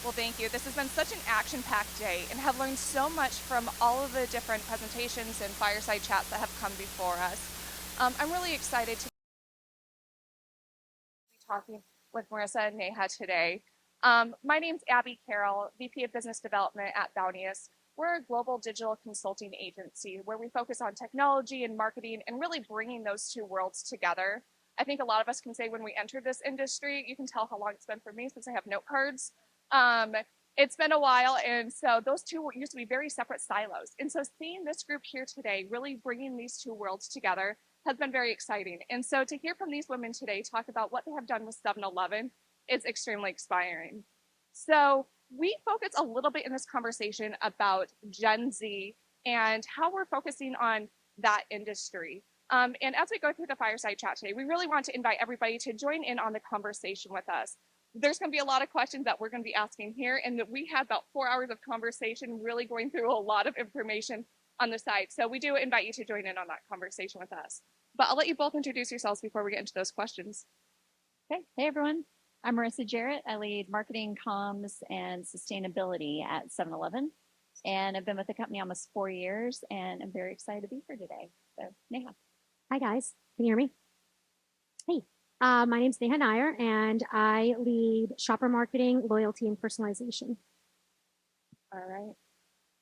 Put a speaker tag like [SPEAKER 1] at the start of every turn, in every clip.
[SPEAKER 1] Well, thank you. This has been such an action-packed day and have learned so much from all of the different presentations and fireside chats that have come before us. I'm really excited to be talking with Marissa and Neha today. My name's Abbey Karel, VP of Business Development at Bounteous. We're a global digital consulting agency where we focus on technology and marketing and really bringing those two worlds together. I think a lot of us can say when we entered this industry, you can tell how long it's been for me since I have note cards. Um, it's been a while, and so those two used to be very separate silos. And so seeing this group here today, really bringing these two worlds together, has been very exciting. And so to hear from these women today talk about what they have done with 7-Eleven is extremely inspiring. So we focus a little bit in this conversation about Gen Z and how we're focusing on that industry. And as we go through the fireside chat today, we really want to invite everybody to join in on the conversation with us. There's going to be a lot of questions that we're going to be asking here, and that we had about 4 hours of conversation, really going through a lot of information on the site. So we do invite you to join in on that conversation with us. But I'll let you both introduce yourselves before we get into those questions.
[SPEAKER 2] Okay. Hey, everyone. I'm Marissa Jarratt. I lead marketing, comms, and sustainability at 7-Eleven. And I've been with the company almost 4 years, and I'm very excited to be here today. So, Neha.
[SPEAKER 3] Hi, guys. Can you hear me? Hey, my name's Neha Nayyar, and I lead shopper marketing, loyalty, and personalization.
[SPEAKER 1] All right.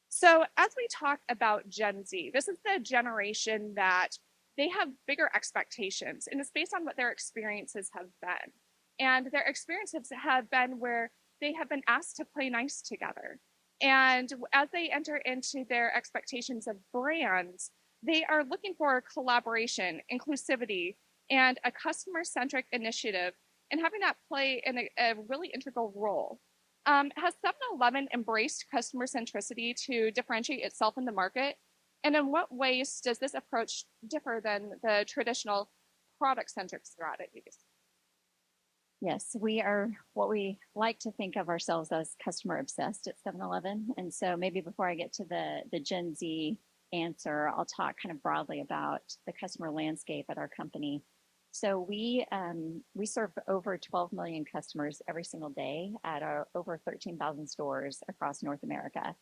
[SPEAKER 1] So as we talk about Gen Z, this is the generation that they have bigger expectations, and it's based on what their experiences have been. And their experiences have been where they have been asked to play nice together. And as they enter into their expectations of brands, they are looking for collaboration, inclusivity, and a customer-centric initiative, and having that play in a really integral role. Has 7-Eleven embraced customer centricity to differentiate itself in the market? And in what ways does this approach differ than the traditional product-centric strategies?
[SPEAKER 2] Yes, we are what we like to think of ourselves as customer obsessed at 7-Eleven. And so maybe before I get to the Gen Z answer, I'll talk kind of broadly about the customer landscape at our company. So we serve over 12 million customers every single day at our over 13,000 stores across North America.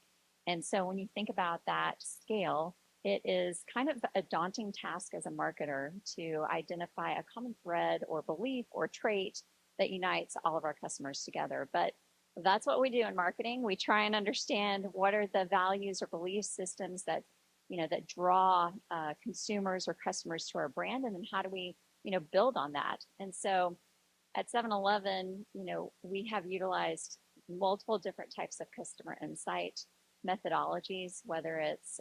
[SPEAKER 2] And so when you think about that scale, it is kind of a daunting task as a marketer to identify a common thread or belief or trait that unites all of our customers together. But that's what we do in marketing. We try and understand what are the values or belief systems that that draw consumers or customers to our brand, and then how do we build on that. And so at 7-Eleven, we have utilized multiple different types of customer insight methodologies, whether it's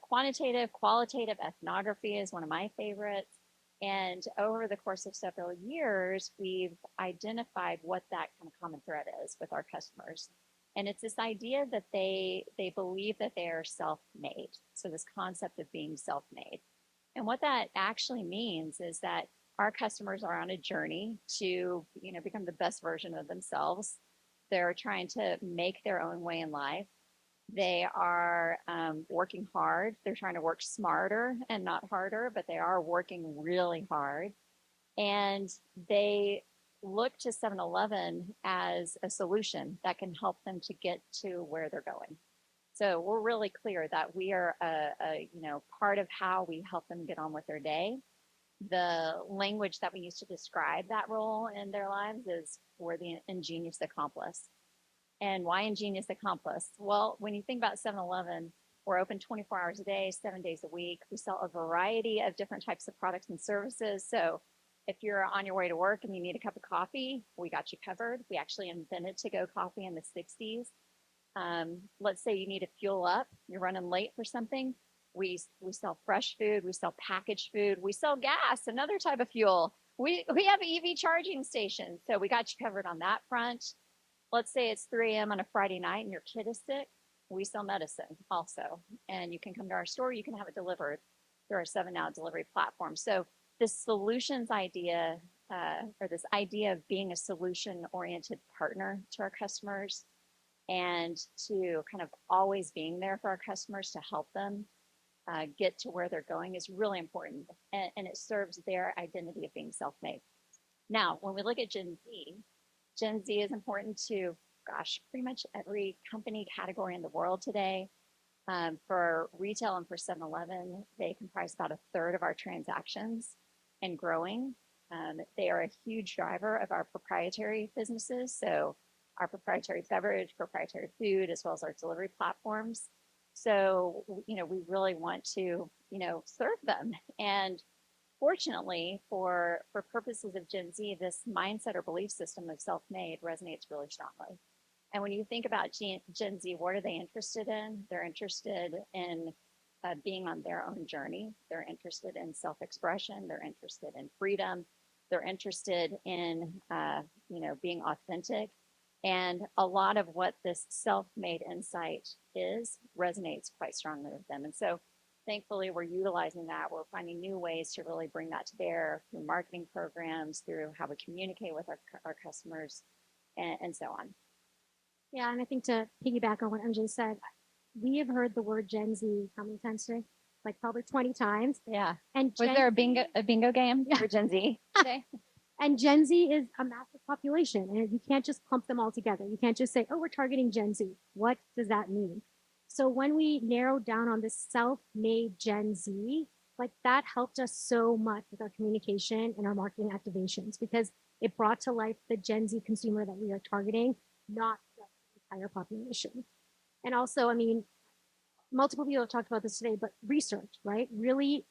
[SPEAKER 2] quantitative, qualitative. Ethnography is one of my favorites. And over the course of several years, we've identified what that kind of common thread is with our customers. And it's this idea that they believe that they are self-made. So this concept of being self-made. And what that actually means is that our customers are on a journey to become the best version of themselves. They're trying to make their own way in life. They are working hard. They're trying to work smarter and not harder, but they are working really hard. And they look to 7-Eleven as a solution that can help them to get to where they're going. So we're really clear that we are a part of how we help them get on with their day. The language that we use to describe that role in their lives is we're the ingenious accomplice. And why ingenious accomplice? Well, when you think about 7-Eleven, we're open 24 hours a day, 7 days a week. We sell a variety of different types of products and services. So if you're on your way to work and you need a cup of coffee, we got you covered. We actually invented to-go coffee in the 60s. Let's say you need to fuel up, you're running late for something. We sell fresh food, we sell packaged food, we sell gas, another type of fuel. We have EV charging stations, so we got you covered on that front. Let's say it's 3 a.m. on a Friday night and your kid is sick. We sell medicine also, and you can come to our store, you can have it delivered through our 7NOW delivery platform. So this solutions idea, or this idea of being a solution-oriented partner to our customers, and to kind of always being there for our customers to help them get to where they're going is really important. And it serves their identity of being self-made. Now, when we look at Gen Z is important to gosh, pretty much every company category in the world today. For retail and for 7-Eleven, they comprise about a third of our transactions and growing. They are a huge driver of our proprietary businesses. So our proprietary beverage, proprietary food, as well as our delivery platforms. So, we really want to, serve them. And fortunately, for purposes of Gen Z, this mindset or belief system of self-made resonates really strongly. And when you think about Gen Z, what are they interested in? They're interested in being on their own journey. They're interested in self-expression. They're interested in freedom. They're interested in, being authentic. And a lot of what this self-made insight is resonates quite strongly with them. And so thankfully, we're utilizing that. We're finding new ways to really bring that to bear through marketing programs, through how we communicate with our customers, and so on.
[SPEAKER 3] Yeah, and I think to piggyback on what MJ said, we have heard the word Gen Z how many times today? Like probably 20 times.
[SPEAKER 2] Yeah.
[SPEAKER 3] And
[SPEAKER 2] was there a bingo game for Gen Z today?
[SPEAKER 3] And Gen Z is a massive population, and you can't just clump them all together. You can't just say, oh, we're targeting Gen Z. What does that mean? So when we narrowed down on this self-made Gen Z, like that helped us so much with our communication and our marketing activations because it brought to life the Gen Z consumer that we are targeting, not just the entire population. And also, I mean, multiple people have talked about this today, but research, right? Really,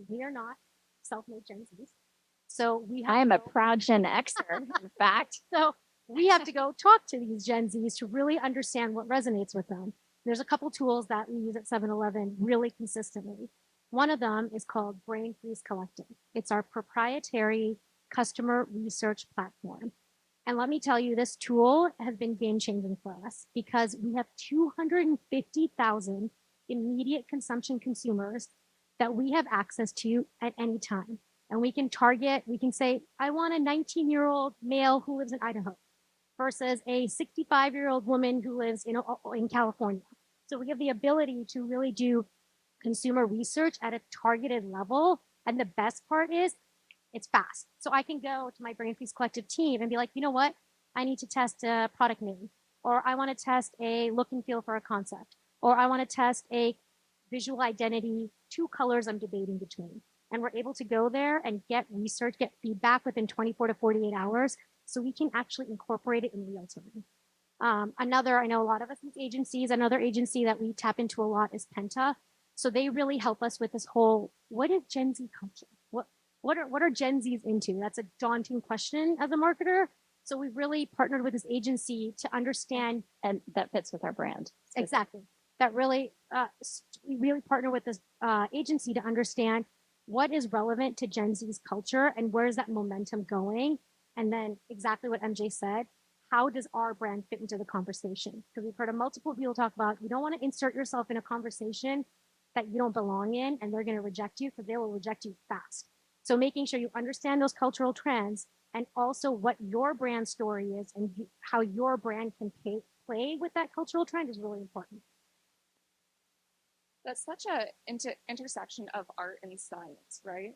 [SPEAKER 3] we are not self-made Gen Zs. So
[SPEAKER 2] I am a proud Gen Xer, in fact.
[SPEAKER 3] So we have to go talk to these Gen Zs to really understand what resonates with them. There's a couple tools that we use at 7-Eleven really consistently. One of them is called Brain Freeze Collective. It's our proprietary customer research platform. And let me tell you, this tool has been game changing for us because we have 250,000 immediate consumption consumers that we have access to at any time. And we can target, we can say, I want a 19-year-old male who lives in Idaho versus a 65-year-old woman who lives in California. So we have the ability to really do consumer research at a targeted level. And the best part is it's fast. So I can go to my Brain Freeze Collective team and be like, you know what? I need to test a product name, or I want to test a look and feel for a concept, or I want to test a visual identity, 2 colors I'm debating between. And we're able to go there and get research, get feedback within 24 to 48 hours so we can actually incorporate it in real time. I know a lot of us use agencies. Another agency that we tap into a lot is Penta. So they really help us with this whole, what is Gen Z culture? What are Gen Zs into? That's a daunting question as a marketer. So we really partnered with this agency to understand.
[SPEAKER 2] And that fits with our brand.
[SPEAKER 3] Exactly. That really, we really partner with this agency to understand what is relevant to Gen Z's culture and where is that momentum going? And then exactly what MJ said, how does our brand fit into the conversation? Because we've heard of multiple people talk about, you don't want to insert yourself in a conversation that you don't belong in, and they're going to reject you because they will reject you fast. So making sure you understand those cultural trends and also what your brand story is and how your brand can play with that cultural trend is really important.
[SPEAKER 1] That's such a intersection of art and science, right?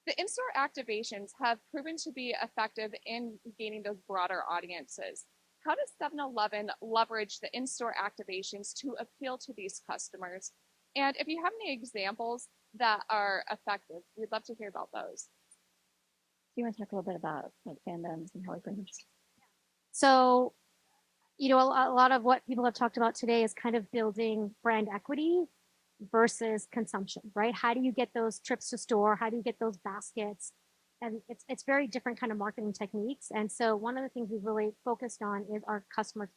[SPEAKER 1] The in-store activations have proven to be effective in gaining those broader audiences. How does 7-Eleven leverage the in-store activations to appeal to these customers? And if you have any examples that are effective, we'd love to hear about those.
[SPEAKER 2] Do you want to talk a little bit about like fandoms and how we bring them?
[SPEAKER 3] So, a lot of what people have talked about today is kind of building brand equity versus consumption, right? How do you get those trips to store? How do you get those baskets? And it's very different kind of marketing techniques. And so one of the things we've really focused on is our customer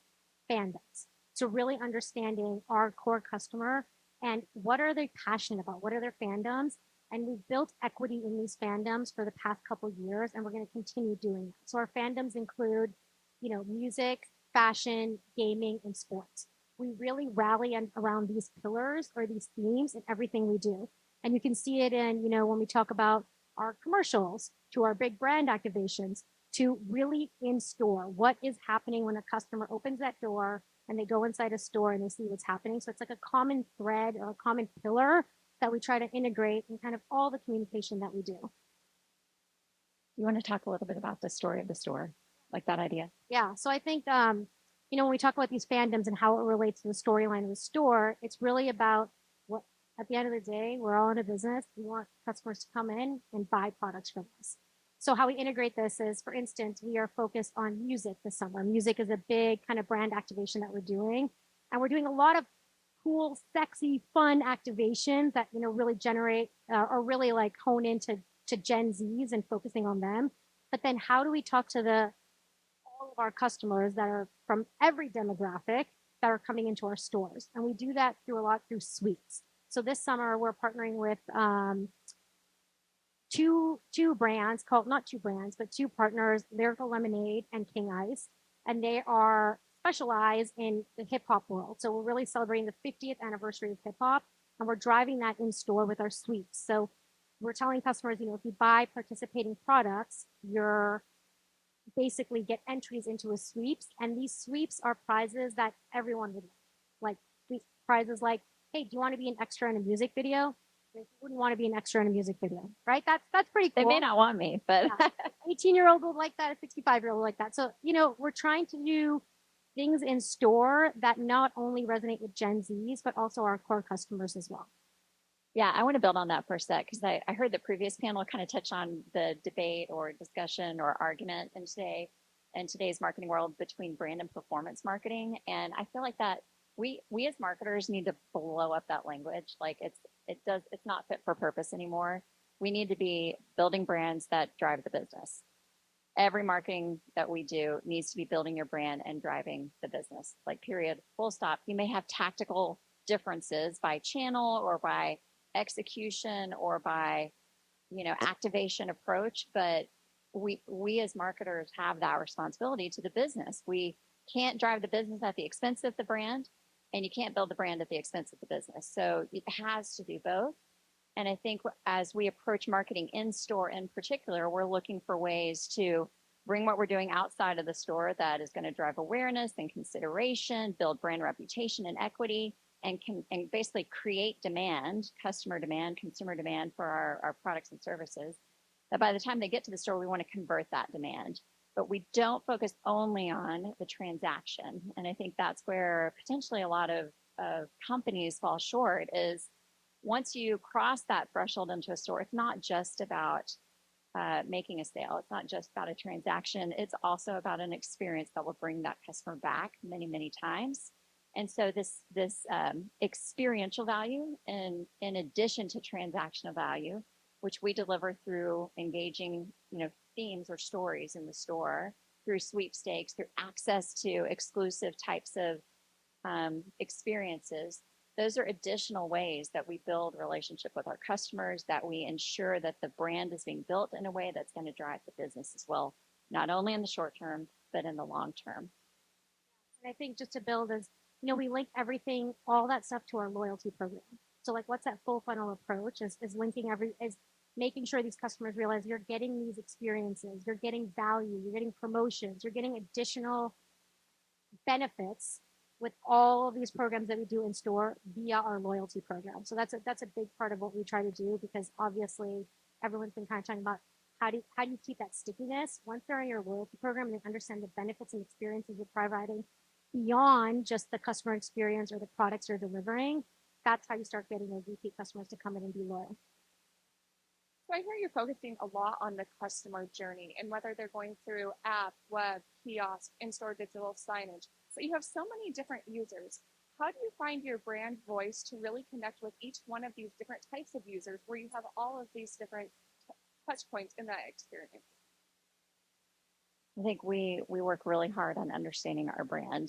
[SPEAKER 3] fandoms. So really understanding our core customer and what are they passionate about? What are their fandoms? And we've built equity in these fandoms for the past couple of years, and we're going to continue doing that. So our fandoms include, music, fashion, gaming, and sports. We really rally around these pillars or these themes in everything we do. And you can see it in, when we talk about our commercials to our big brand activations to really in store. What is happening when a customer opens that door and they go inside a store and they see what's happening? So it's like a common thread or a common pillar that we try to integrate in kind of all the communication that we do.
[SPEAKER 2] You want to talk a little bit about the story of the store? Like that idea.
[SPEAKER 3] Yeah. So I think, when we talk about these fandoms and how it relates to the storyline of the store, it's really about what, at the end of the day, we're all in a business. We want customers to come in and buy products from us. So how we integrate this is, for instance, we are focused on music this summer. Music is a big kind of brand activation that we're doing. And we're doing a lot of cool, sexy, fun activations that, really generate or really like hone into to Gen Zs and focusing on them. But then how do we talk to the all of our customers that are from every demographic that are coming into our stores. And we do that through a lot through sweets. So this summer we're partnering with two brands called not two brands, but two partners, Lyrical Lemonade and King Ice. And they are specialized in the hip hop world. So we're really celebrating the 50th anniversary of hip hop. And we're driving that in store with our sweets. So we're telling customers, if you buy participating products, you're basically get entries into a sweeps, and these sweeps are prizes that everyone would like prizes like, hey, do you want to be an extra in a music video? If you wouldn't want to be an extra in a music video, right? That's pretty cool.
[SPEAKER 2] They may not want me, but
[SPEAKER 3] yeah. 18-year-old will like that, a 65-year-old will like that. So we're trying to do things in store that not only resonate with Gen Zs but also our core customers as well.
[SPEAKER 2] Yeah, I want to build on that for a sec, because I heard the previous panel kind of touch on the debate or discussion or argument in today's marketing world between brand and performance marketing. And I feel like that we as marketers need to blow up that language. Like it's not fit for purpose anymore. We need to be building brands that drive the business. Every marketing that we do needs to be building your brand and driving the business. Like period, full stop. You may have tactical differences by channel or by execution or by activation approach, but we as marketers have that responsibility to the business. We can't drive the business at the expense of the brand, and you can't build the brand at the expense of the business. So it has to do both. And I think as we approach marketing in store in particular, we're looking for ways to bring what we're doing outside of the store that is going to drive awareness and consideration, build brand reputation and equity, and basically create demand, customer demand, consumer demand for our products and services, that by the time they get to the store, we want to convert that demand. But we don't focus only on the transaction. And I think that's where potentially a lot of companies fall short is once you cross that threshold into a store, it's not just about making a sale. It's not just about a transaction. It's also about an experience that will bring that customer back many, many times. And so this experiential value, in addition to transactional value, which we deliver through engaging, themes or stories in the store, through sweepstakes, through access to exclusive types of experiences. Those are additional ways that we build relationship with our customers, that we ensure that the brand is being built in a way that's going to drive the business as well, not only in the short term, but in the long term.
[SPEAKER 3] And I think just to build is, we link everything, all that stuff to our loyalty program. So like what's that full funnel approach is linking is making sure these customers realize you're getting these experiences, you're getting value, you're getting promotions, you're getting additional benefits with all of these programs that we do in store via our loyalty program. So that's a big part of what we try to do, because obviously everyone's been kind of talking about how do you keep that stickiness once they're in your loyalty program and they understand the benefits and experiences you're providing beyond just the customer experience or the products you're delivering. That's how you start getting those repeat customers to come in and be loyal.
[SPEAKER 1] So I hear you're focusing a lot on the customer journey and whether they're going through app, web, kiosk, in-store digital signage. But you have so many different users. How do you find your brand voice to really connect with each one of these different types of users where you have all of these different touch points in that experience?
[SPEAKER 2] I think we work really hard on understanding our brand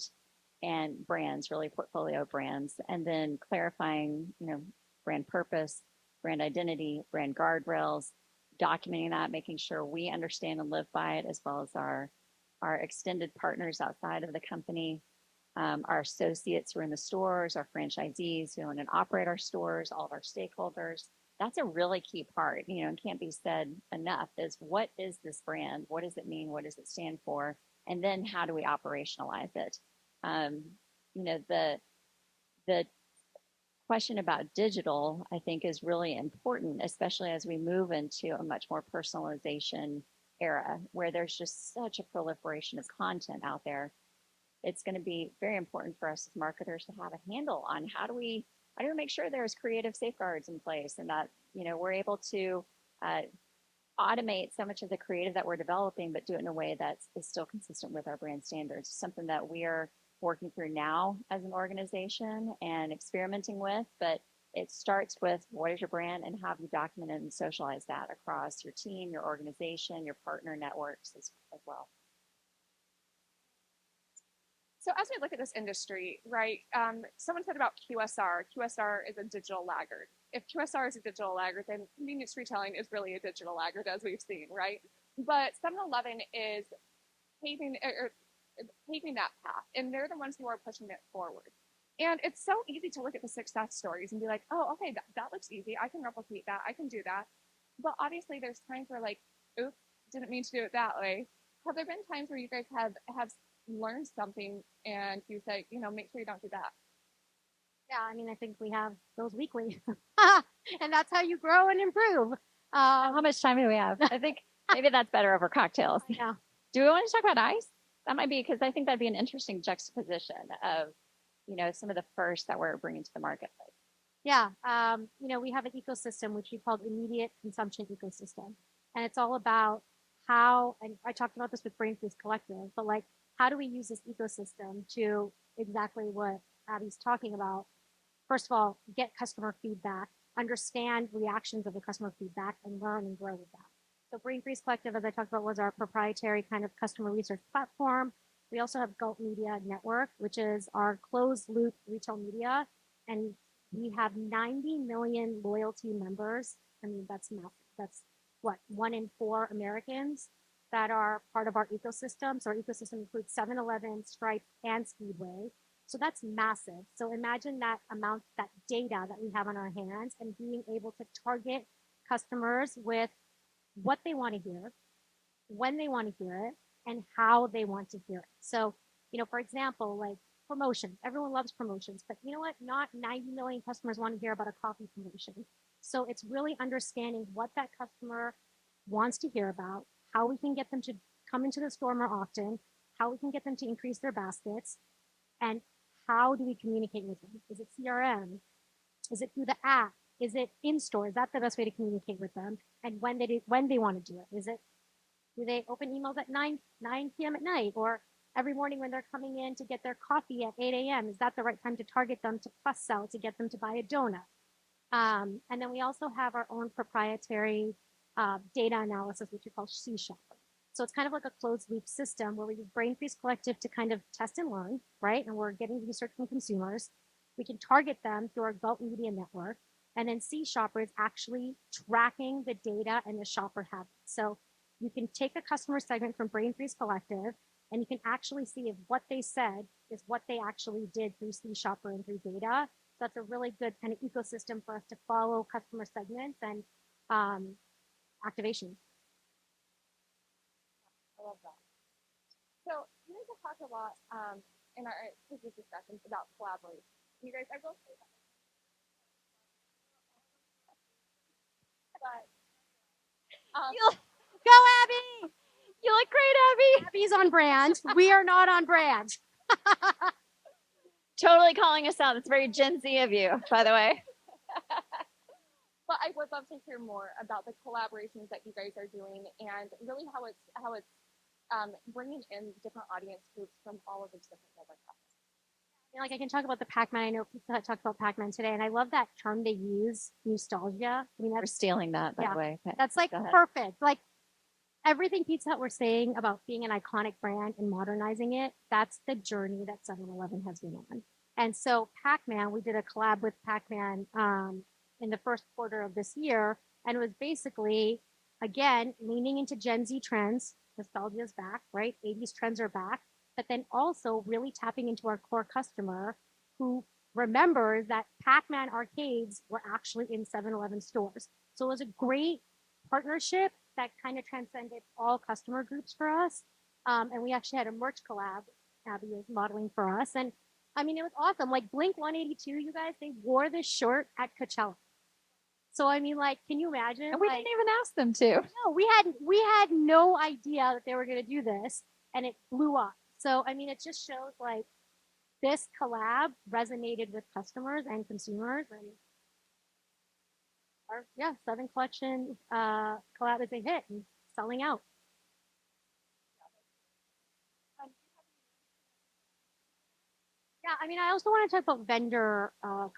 [SPEAKER 2] and brands, really portfolio brands, and then clarifying, brand purpose, brand identity, brand guardrails, documenting that, making sure we understand and live by it, as well as our extended partners outside of the company, our associates who are in the stores, our franchisees who own and operate our stores, all of our stakeholders. That's a really key part, and can't be said enough, is what is this brand? What does it mean? What does it stand for? And then how do we operationalize it? The question about digital, I think, is really important, especially as we move into a much more personalization era where there's just such a proliferation of content out there, it's going to be very important for us as marketers to have a handle on how do we make sure there's creative safeguards in place and that we're able to uh, automate so much of the creative that we're developing, but do it in a way that is still consistent with our brand standards. Something that we are working through now as an organization and experimenting with, but it starts with what is your brand and how have you documented and socialized that across your team, your organization, your partner networks as well.
[SPEAKER 1] So as we look at this industry, right, someone said about QSR. QSR is a digital laggard. If QSR is a digital laggard, then convenience retailing is really a digital laggard, as we've seen, right? But 7-Eleven is paving that path, and they're the ones who are pushing it forward. And it's so easy to look at the success stories and be like, oh, okay, that looks easy. I can replicate that. I can do that. But obviously, there's times where like, oops, didn't mean to do it that way. Have there been times where you guys have learned something and you say, make sure you don't do that?
[SPEAKER 3] Yeah, I mean, I think we have those weekly, and that's how you grow and improve.
[SPEAKER 2] How much time do we have? I think maybe that's better over cocktails.
[SPEAKER 3] Yeah.
[SPEAKER 2] Do we want to talk about ice? That might be, because I think that'd be an interesting juxtaposition of, some of the first that we're bringing to the marketplace.
[SPEAKER 3] Yeah. We have an ecosystem, which we called immediate consumption ecosystem. And it's all about how, and I talked about this with Brain Freeze Collective, but like, how do we use this ecosystem to exactly what Abby's talking about? First of all, get customer feedback, understand reactions of the customer feedback, and learn and grow with that. So Brain Freeze Collective, as I talked about, was our proprietary kind of customer research platform. We also have Gulp Media Network, which is our closed loop retail media. And we have 90 million loyalty members. I mean, that's massive. That's what, 1 in 4 Americans that are part of our ecosystem. So our ecosystem includes 7-Eleven, Stripe, and Speedway. So that's massive. So imagine that amount, that data that we have on our hands and being able to target customers with what they want to hear, when they want to hear it, and how they want to hear it. So, for example, like promotions. Everyone loves promotions, but you know what? Not 90 million customers want to hear about a coffee promotion. So it's really understanding what that customer wants to hear about, how we can get them to come into the store more often, how we can get them to increase their baskets, and how do we communicate with them? Is it CRM? Is it through the app? Is it in store? Is that the best way to communicate with them? And when they want to do it? Do they open emails at 9 p.m. at night, or every morning when they're coming in to get their coffee at 8 a.m.? Is that the right time to target them to plus sell to get them to buy a donut? And then we also have our own proprietary data analysis, which we call C Shopper. So it's kind of like a closed loop system where we use Brain Freeze Collective to kind of test and learn, right? And we're getting research from consumers. We can target them through our Gulp Media Network. And then C Shopper is actually tracking the data and the shopper habits. So you can take a customer segment from Brain Freeze Collective, and you can actually see if what they said is what they actually did through C Shopper and through data. So that's a really good kind of ecosystem for us to follow customer segments and activation.
[SPEAKER 1] I love that. So you guys have talked a lot in our previous discussions about collaboration. You guys, I will say that. But
[SPEAKER 3] go, Abbey!
[SPEAKER 2] You look great, Abbey.
[SPEAKER 3] Abby's on brand. We are not on brand.
[SPEAKER 2] Totally calling us out. That's very Gen Z of you, by the way.
[SPEAKER 1] But I would love to hear more about the collaborations that you guys are doing and really how it's bringing in different audience groups from all of these different demographics.
[SPEAKER 3] Like I can talk about the Pac-Man. I know Pizza Hut talked about Pac-Man today, and I love that term they use, nostalgia. I mean,
[SPEAKER 2] we're stealing that, by the way.
[SPEAKER 3] That's like perfect. Like everything Pizza Hut we're saying about being an iconic brand and modernizing it, that's the journey that 7-Eleven has been on. And so Pac-Man, we did a collab with Pac-Man in the first quarter of this year, and it was basically, again, leaning into Gen Z trends. Nostalgia is back, right? 80s trends are back. But then also really tapping into our core customer who remembers that Pac-Man arcades were actually in 7-Eleven stores. So it was a great partnership that kind of transcended all customer groups for us. And we actually had a merch collab. Abbey is modeling for us. And I mean, it was awesome. Like Blink 182, you guys, they wore this shirt at Coachella. So I mean, like, can you imagine?
[SPEAKER 2] And we
[SPEAKER 3] like,
[SPEAKER 2] didn't even ask them to.
[SPEAKER 3] no, we had no idea that they were going to do this, and it blew up. So I mean, it just shows like this collab resonated with customers and consumers, and our yeah 7 collection collab is a hit and selling out. Yeah, I mean, I also want to talk about vendor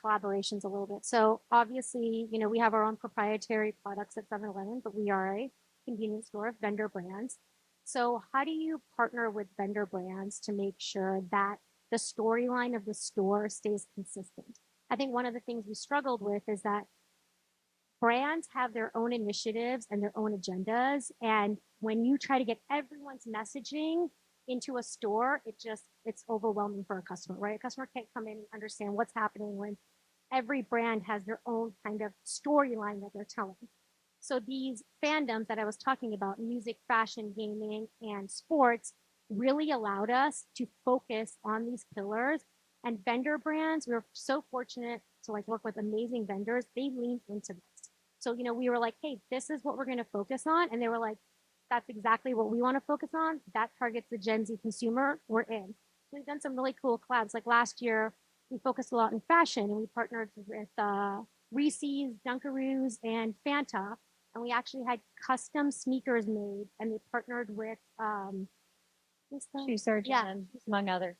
[SPEAKER 3] collaborations a little bit. So obviously, we have our own proprietary products at 7-Eleven, but we are a convenience store of vendor brands. So how do you partner with vendor brands to make sure that the storyline of the store stays consistent? I think one of the things we struggled with is that brands have their own initiatives and their own agendas. And when you try to get everyone's messaging into a store, it's overwhelming for a customer, right? A customer can't come in and understand what's happening when every brand has their own kind of storyline that they're telling. So these fandoms that I was talking about, music, fashion, gaming, and sports, really allowed us to focus on these pillars. And vendor brands, we were so fortunate to like work with amazing vendors. They leaned into this. So, we were like, hey, this is what we're going to focus on. And they were like, that's exactly what we want to focus on. That targets the Gen Z consumer. We're in. So we've done some really cool collabs. Like last year, we focused a lot in fashion and we partnered with Reese's, Dunkaroos, and Fanta. And we actually had custom sneakers made and they partnered with
[SPEAKER 2] Shoe surgeon,
[SPEAKER 3] yeah,
[SPEAKER 2] among others.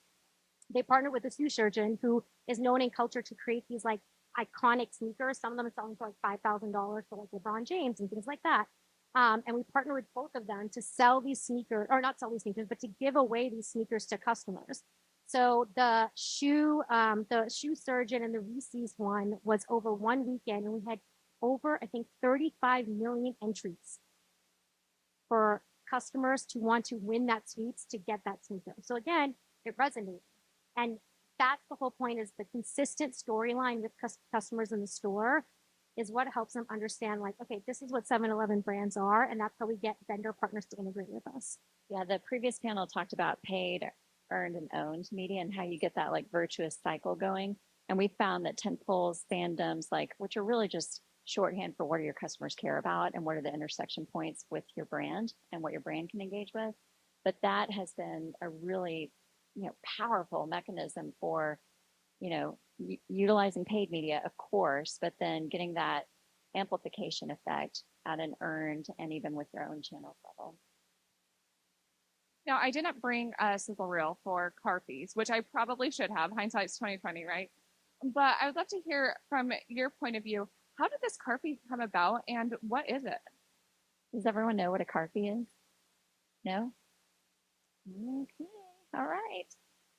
[SPEAKER 3] they partnered with a shoe surgeon who is known in culture to create these like iconic sneakers. Some of them are selling for like $5,000 for like LeBron James and things like that. And we partnered with both of them to sell these sneakers, or not sell these sneakers, but to give away these sneakers to customers. So the shoe surgeon and the Reese's one was over one weekend, and we had over I think 35 million entries for customers to want to win that sweeps to get that sneaker. So again, it resonated. And that's the whole point is the consistent storyline with customers in the store is what helps them understand like, okay, this is what 7-Eleven brands are. And that's how we get vendor partners to integrate with us.
[SPEAKER 2] Yeah, the previous panel talked about paid, earned, and owned media and how you get that like virtuous cycle going. And we found that tentpoles, fandoms, like which are really just shorthand for what do your customers care about and what are the intersection points with your brand and what your brand can engage with. But that has been a really powerful mechanism for utilizing paid media, of course, but then getting that amplification effect at an earned and even with your own channel level.
[SPEAKER 1] Now, I didn't bring a sizzle reel for car fees, which I probably should have. Hindsight's 2020, right? But I would love to hear from your point of view, how did this car fee come about and what is it?
[SPEAKER 2] Does everyone know what a car fee is? No? Okay. All right.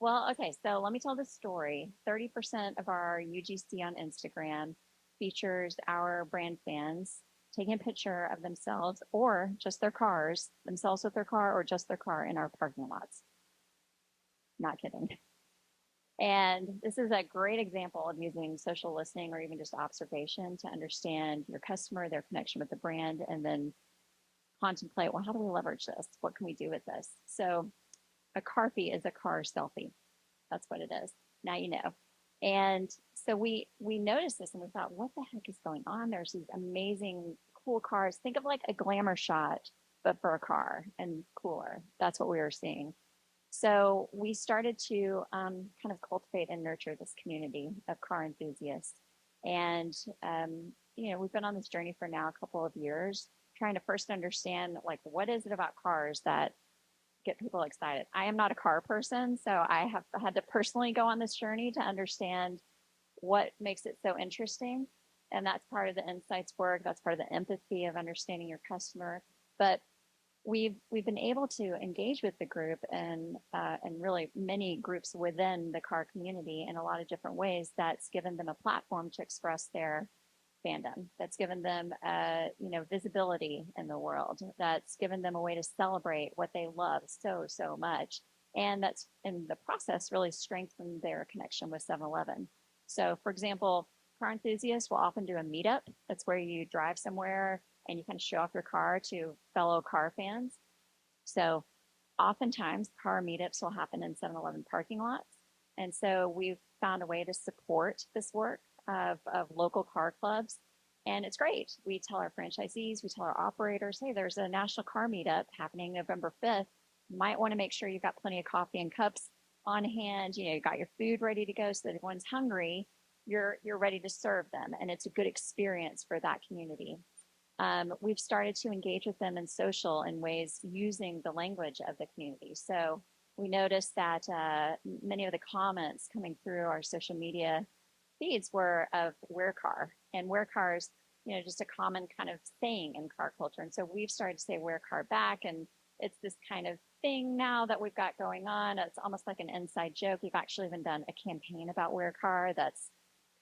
[SPEAKER 2] Well, okay. So let me tell the story. 30% of our UGC on Instagram features our brand fans taking a picture of themselves or just their cars, themselves with their car or just their car in our parking lots. Not kidding. And this is a great example of using social listening or even just observation to understand your customer, their connection with the brand, and then contemplate, well, how do we leverage this? What can we do with this? So a car fee is a car selfie. That's what it is. Now you know. And so we noticed this and we thought, what the heck is going on? There's these amazing, cool cars. Think of like a glamour shot, but for a car and cooler. That's what we were seeing. So we started to kind of cultivate and nurture this community of car enthusiasts. And, we've been on this journey for now a couple of years, trying to first understand, like, what is it about cars that get people excited? I am not a car person, so I have had to personally go on this journey to understand what makes it so interesting. And that's part of the insights work. That's part of the empathy of understanding your customer. But we've been able to engage with the group and really many groups within the car community in a lot of different ways. That's given them a platform to express their fandom. That's given them visibility in the world. That's given them a way to celebrate what they love so much, and that's in the process really strengthened their connection with 7-Eleven. So, for example, car enthusiasts will often do a meetup. That's where you drive somewhere and you kind of show off your car to fellow car fans. So oftentimes car meetups will happen in 7-Eleven parking lots. And so we've found a way to support this work of local car clubs And it's great. We tell our franchisees, we tell our operators, hey, there's a national car meetup happening November 5th. You might want to make sure you've got plenty of coffee and cups on hand. You know, you got your food ready to go so that if everyone's hungry, you're ready to serve them. And it's a good experience for that community. We've started to engage with them in social in ways using the language of the community. So we noticed that many of the comments coming through our social media feeds were of where car, and where cars, you know, just a common kind of saying in car culture. And so we've started to say where car back, and it's this kind of thing now that we've got going on. It's almost like an inside joke. We've actually even done a campaign about where car that's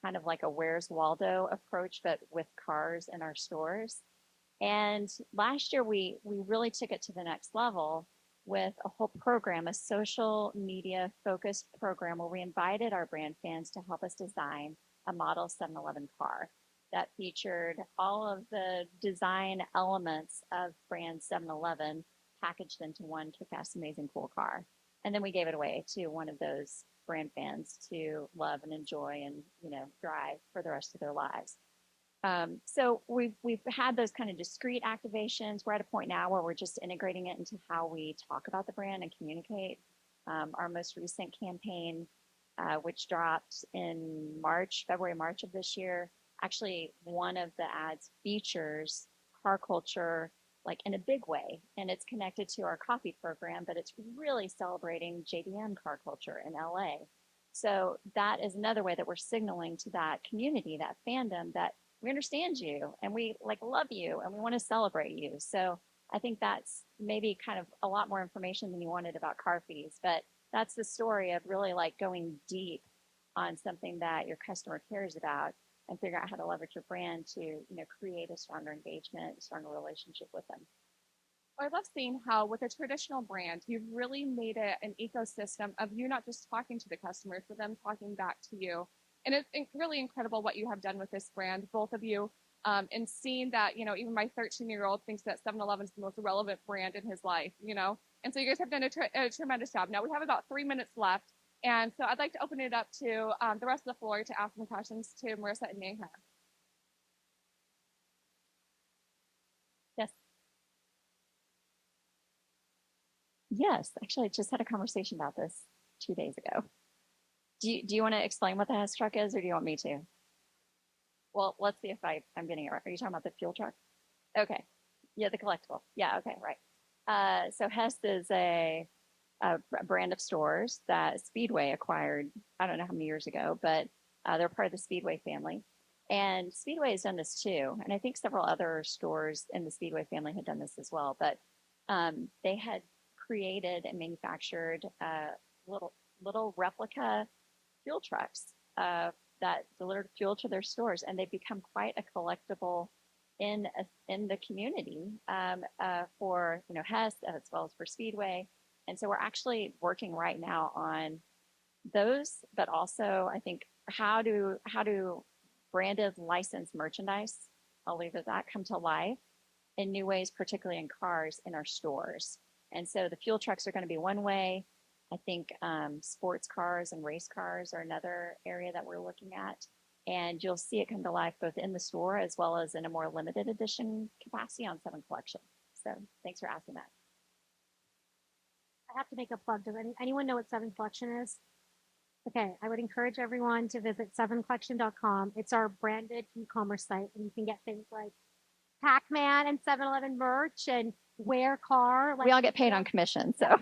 [SPEAKER 2] kind of like a Where's Waldo approach, but with cars in our stores. And last year we really took it to the next level with a whole program, a social media focused program where we invited our brand fans to help us design a model 7-Eleven car that featured all of the design elements of brand 7-Eleven packaged into one kick-ass, amazing, cool car. And then we gave it away to one of those brand fans to love and enjoy and, you know, drive for the rest of their lives. So we've had those kind of discrete activations. We're at a point now where we're just integrating it into how we talk about the brand and communicate. Our most recent campaign, which dropped in February, March of this year, actually one of the ads features car culture like in a big way, and it's connected to our coffee program, but it's really celebrating JDM car culture in LA. So that is another way that we're signaling to that community, that fandom, that we understand you and we like love you and we want to celebrate you. So I think that's maybe kind of a lot more information than you wanted about car fees, but that's the story of really like going deep on something that your customer cares about and figure out how to leverage your brand to, you know, create a stronger engagement, stronger relationship with them.
[SPEAKER 1] I love seeing how with a traditional brand, you've really made it an ecosystem of you not just talking to the customers, but them talking back to you. And it's really incredible what you have done with this brand, both of you, and seeing that, you know, even my 13-year-old thinks that 7-Eleven is the most relevant brand in his life, you know. And so you guys have done a tremendous job. Now we have about 3 minutes left. And so I'd like to open it up to the rest of the floor to ask some questions to Marissa and Neha.
[SPEAKER 2] Yes. Yes, actually, I just had a conversation about this 2 days ago. Do you want to explain what the Hess truck is, or do you want me to? Well, let's see if I'm getting it right. Are you talking about the fuel truck? Okay. Yeah, the collectible. Yeah, okay, right. So Hess is a brand of stores that Speedway acquired, I don't know how many years ago, but they're part of the Speedway family. And Speedway has done this too. And I think several other stores in the Speedway family had done this as well. But they had created and manufactured little replica fuel trucks that delivered fuel to their stores. And they've become quite a collectible in the community for, you know, Hess as well as for Speedway. And so we're actually working right now on those, but also I think how do branded licensed merchandise, I'll leave it at that, come to life in new ways, particularly in cars in our stores. And so the fuel trucks are going to be one way. I think sports cars and race cars are another area that we're looking at. And you'll see it come to life both in the store as well as in a more limited edition capacity on 7 Collection. So thanks for asking that.
[SPEAKER 3] I have to make a plug. Does anyone know what 7 Collection is? Okay, I would encourage everyone to visit 7collection.com. It's our branded e-commerce site, and you can get things like Pac-Man and 7-Eleven merch and Wear Car. Like,
[SPEAKER 2] we all get paid on commission, so.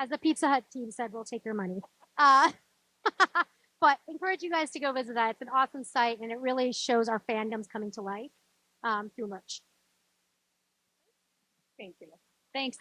[SPEAKER 3] As the Pizza Hut team said, we'll take your money. But encourage you guys to go visit that. It's an awesome site, and it really shows our fandoms coming to life through merch.
[SPEAKER 2] Thank you. Thanks.